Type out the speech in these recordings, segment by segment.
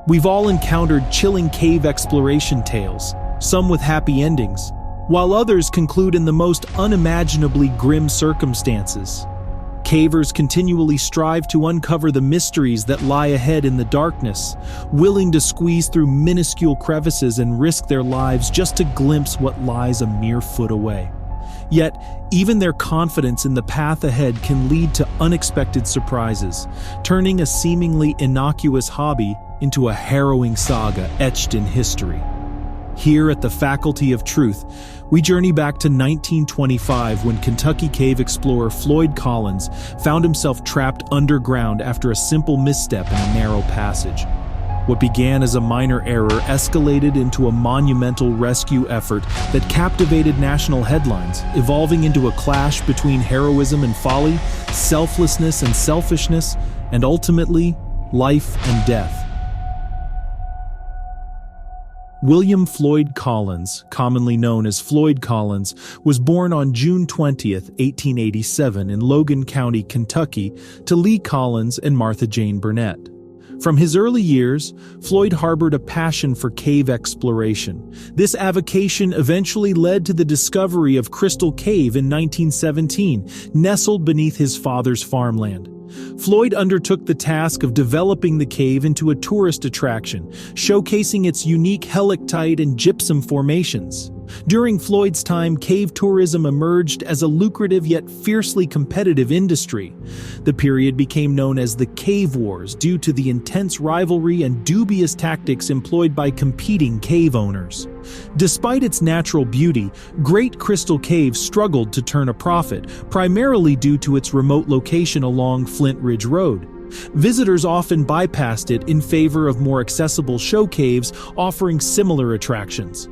We've all encountered chilling cave exploration tales, some with happy endings, while others conclude in the most unimaginably grim circumstances. Cavers continually strive to uncover the mysteries that lie ahead in the darkness, willing to squeeze through minuscule crevices and risk their lives just to glimpse what lies a mere foot away. Yet, even their confidence in the path ahead can lead to unexpected surprises, turning a seemingly innocuous hobby into a harrowing saga etched in history. Here at the Faculty of Truth, we journey back to 1925 when Kentucky cave explorer Floyd Collins found himself trapped underground after a simple misstep in a narrow passage. What began as a minor error escalated into a monumental rescue effort that captivated national headlines, evolving into a clash between heroism and folly, selflessness and selfishness, and ultimately, life and death. William Floyd Collins, commonly known as Floyd Collins, was born on June 20, 1887 in Logan County, Kentucky, to Lee Collins and Martha Jane Burnett. From his early years, Floyd harbored a passion for cave exploration. This avocation eventually led to the discovery of Crystal Cave in 1917, nestled beneath his father's farmland. Floyd undertook the task of developing the cave into a tourist attraction, showcasing its unique helictite and gypsum formations. During Floyd's time, cave tourism emerged as a lucrative yet fiercely competitive industry. The period became known as the Cave Wars due to the intense rivalry and dubious tactics employed by competing cave owners. Despite its natural beauty, Great Crystal Cave struggled to turn a profit, primarily due to its remote location along Flint Ridge Road. Visitors often bypassed it in favor of more accessible show caves offering similar attractions.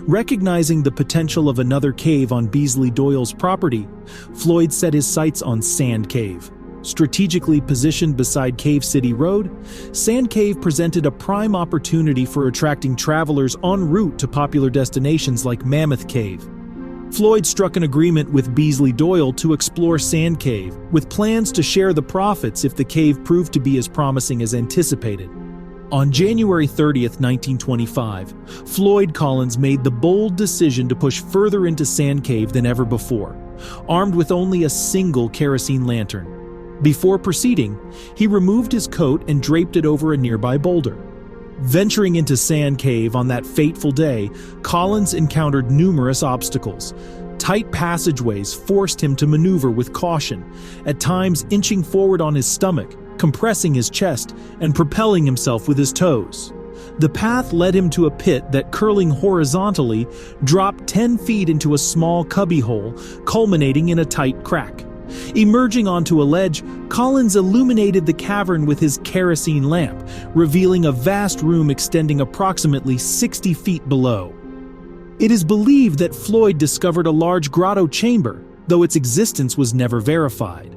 Recognizing the potential of another cave on Beasley Doyle's property, Floyd set his sights on Sand Cave. Strategically positioned beside Cave City Road, Sand Cave presented a prime opportunity for attracting travelers en route to popular destinations like Mammoth Cave. Floyd struck an agreement with Beasley Doyle to explore Sand Cave, with plans to share the profits if the cave proved to be as promising as anticipated. On January 30, 1925, Floyd Collins made the bold decision to push further into Sand Cave than ever before, armed with only a single kerosene lantern. Before proceeding, he removed his coat and draped it over a nearby boulder. Venturing into Sand Cave on that fateful day, Collins encountered numerous obstacles. Tight passageways forced him to maneuver with caution, at times inching forward on his stomach, compressing his chest, and propelling himself with his toes. The path led him to a pit that, curling horizontally, dropped 10 feet into a small cubbyhole, culminating in a tight crack. Emerging onto a ledge, Collins illuminated the cavern with his kerosene lamp, revealing a vast room extending approximately 60 feet below. It is believed that Floyd discovered a large grotto chamber, though its existence was never verified.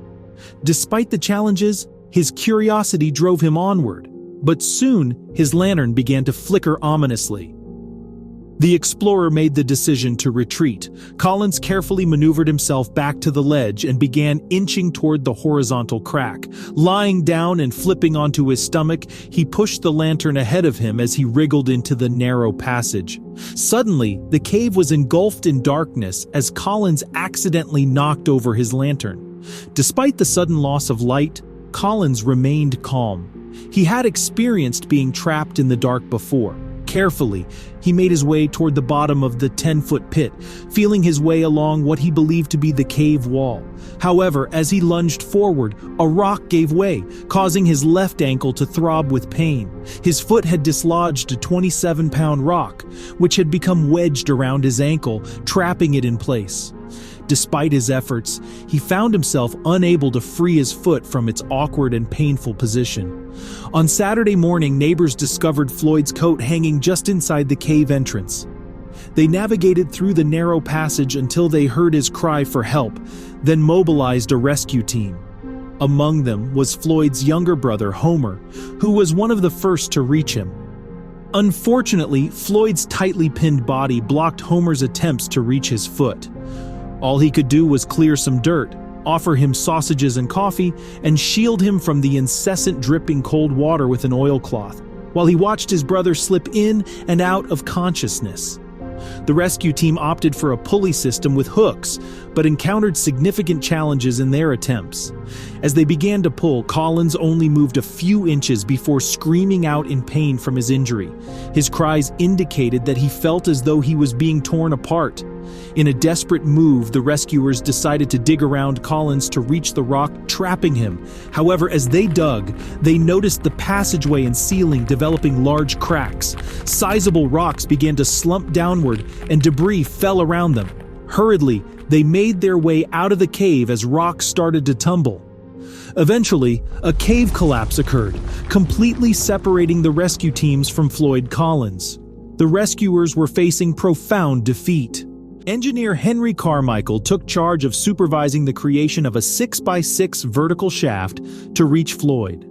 Despite the challenges, his curiosity drove him onward, but soon his lantern began to flicker ominously. The explorer made the decision to retreat. Collins carefully maneuvered himself back to the ledge and began inching toward the horizontal crack. Lying down and flipping onto his stomach, he pushed the lantern ahead of him as he wriggled into the narrow passage. Suddenly, the cave was engulfed in darkness as Collins accidentally knocked over his lantern. Despite the sudden loss of light, Collins remained calm. He had experienced being trapped in the dark before. Carefully, he made his way toward the bottom of the 10-foot pit, feeling his way along what he believed to be the cave wall. However, as he lunged forward, a rock gave way, causing his left ankle to throb with pain. His foot had dislodged a 27-pound rock, which had become wedged around his ankle, trapping it in place. Despite his efforts, he found himself unable to free his foot from its awkward and painful position. On Saturday morning, neighbors discovered Floyd's coat hanging just inside the cave entrance. They navigated through the narrow passage until they heard his cry for help, then mobilized a rescue team. Among them was Floyd's younger brother, Homer, who was one of the first to reach him. Unfortunately, Floyd's tightly pinned body blocked Homer's attempts to reach his foot. All he could do was clear some dirt, offer him sausages and coffee, and shield him from the incessant dripping cold water with an oilcloth. while he watched his brother slip in and out of consciousness. The rescue team opted for a pulley system with hooks, but encountered significant challenges in their attempts. As they began to pull, Collins only moved a few inches before screaming out in pain from his injury. His cries indicated that he felt as though he was being torn apart. In a desperate move, the rescuers decided to dig around Collins to reach the rock, trapping him. However, as they dug, they noticed the passageway and ceiling developing large cracks. Sizable rocks began to slump downward, and debris fell around them. Hurriedly, they made their way out of the cave as rocks started to tumble. Eventually, a cave collapse occurred, completely separating the rescue teams from Floyd Collins. The rescuers were facing profound defeat. Engineer Henry Carmichael took charge of supervising the creation of a 6x6 vertical shaft to reach Floyd.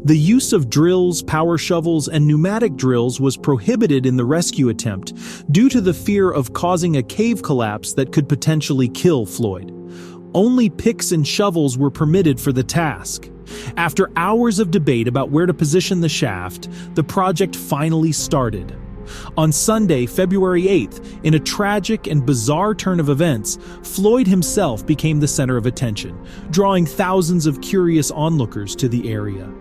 The use of drills, power shovels, and pneumatic drills was prohibited in the rescue attempt due to the fear of causing a cave collapse that could potentially kill Floyd. Only picks and shovels were permitted for the task. After hours of debate about where to position the shaft, the project finally started. On Sunday, February 8th, in a tragic and bizarre turn of events, Floyd himself became the center of attention, drawing thousands of curious onlookers to the area.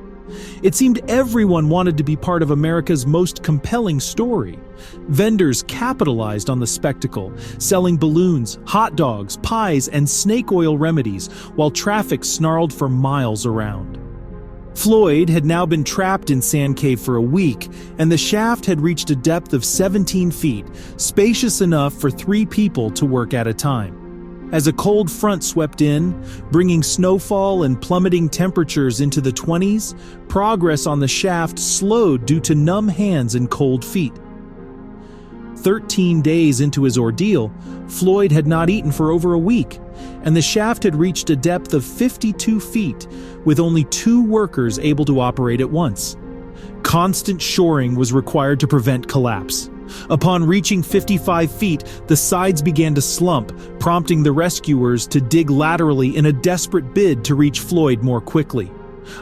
It seemed everyone wanted to be part of America's most compelling story. Vendors capitalized on the spectacle, selling balloons, hot dogs, pies, and snake oil remedies, while traffic snarled for miles around. Floyd had now been trapped in Sand Cave for a week, and the shaft had reached a depth of 17 feet, spacious enough for 3 people to work at a time. As a cold front swept in, bringing snowfall and plummeting temperatures into the 20s, progress on the shaft slowed due to numb hands and cold feet. 13 days into his ordeal, Floyd had not eaten for over a week, and the shaft had reached a depth of 52 feet, with only 2 workers able to operate at once. Constant shoring was required to prevent collapse. Upon reaching 55 feet, the sides began to slump, prompting the rescuers to dig laterally in a desperate bid to reach Floyd more quickly.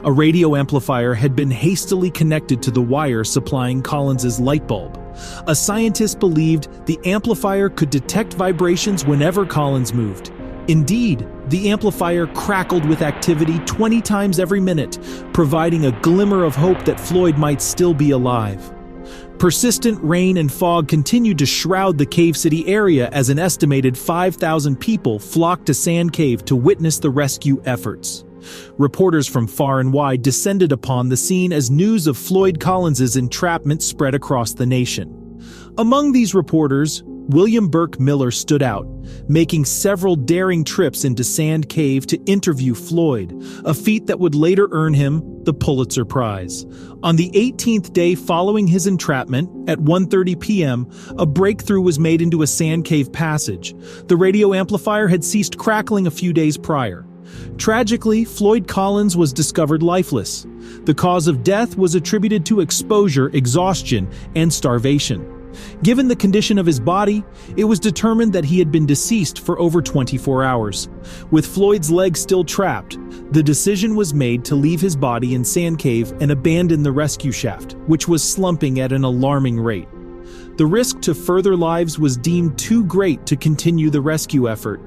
A radio amplifier had been hastily connected to the wire supplying Collins's light bulb. A scientist believed the amplifier could detect vibrations whenever Collins moved. Indeed, the amplifier crackled with activity 20 times every minute, providing a glimmer of hope that Floyd might still be alive. Persistent rain and fog continued to shroud the Cave City area as an estimated 5,000 people flocked to Sand Cave to witness the rescue efforts. Reporters from far and wide descended upon the scene as news of Floyd Collins's entrapment spread across the nation. Among these reporters, William Burke Miller stood out, making several daring trips into Sand Cave to interview Floyd, a feat that would later earn him the Pulitzer Prize. On the 18th day following his entrapment, at 1:30 p.m., a breakthrough was made into a Sand Cave passage. The radio amplifier had ceased crackling a few days prior. Tragically, Floyd Collins was discovered lifeless. The cause of death was attributed to exposure, exhaustion, and starvation. Given the condition of his body, it was determined that he had been deceased for over 24 hours. With Floyd's leg still trapped, the decision was made to leave his body in Sand Cave and abandon the rescue shaft, which was slumping at an alarming rate. The risk to further lives was deemed too great to continue the rescue effort.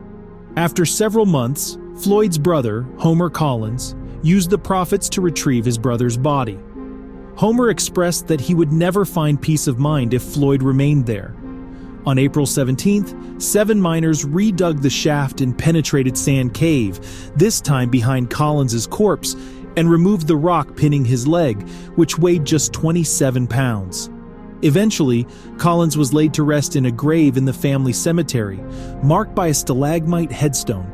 After several months, Floyd's brother, Homer Collins, used the profits to retrieve his brother's body. Homer expressed that he would never find peace of mind if Floyd remained there. On April 17th, 7 miners redug the shaft and penetrated Sand Cave, this time behind Collins's corpse, and removed the rock pinning his leg, which weighed just 27 pounds. Eventually, Collins was laid to rest in a grave in the family cemetery, marked by a stalagmite headstone.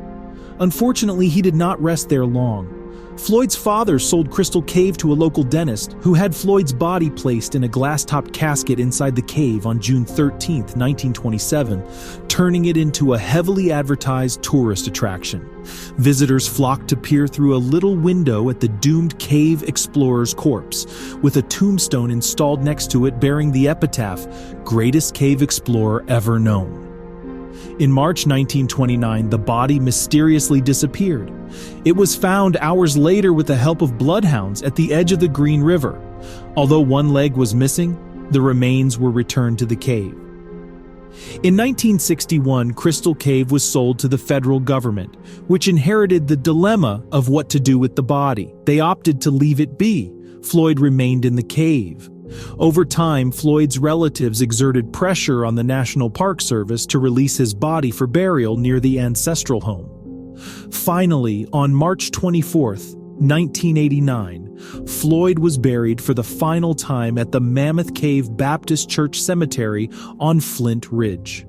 Unfortunately, he did not rest there long. Floyd's father sold Crystal Cave to a local dentist who had Floyd's body placed in a glass-topped casket inside the cave on June 13, 1927, turning it into a heavily advertised tourist attraction. Visitors flocked to peer through a little window at the doomed cave explorer's corpse, with a tombstone installed next to it bearing the epitaph, "Greatest Cave Explorer Ever Known." In March 1929, the body mysteriously disappeared. It was found hours later with the help of bloodhounds at the edge of the Green River. Although one leg was missing, the remains were returned to the cave. In 1961, Crystal Cave was sold to the federal government, which inherited the dilemma of what to do with the body. They opted to leave it be. Floyd remained in the cave. Over time, Floyd's relatives exerted pressure on the National Park Service to release his body for burial near the ancestral home. Finally, on March 24, 1989, Floyd was buried for the final time at the Mammoth Cave Baptist Church Cemetery on Flint Ridge.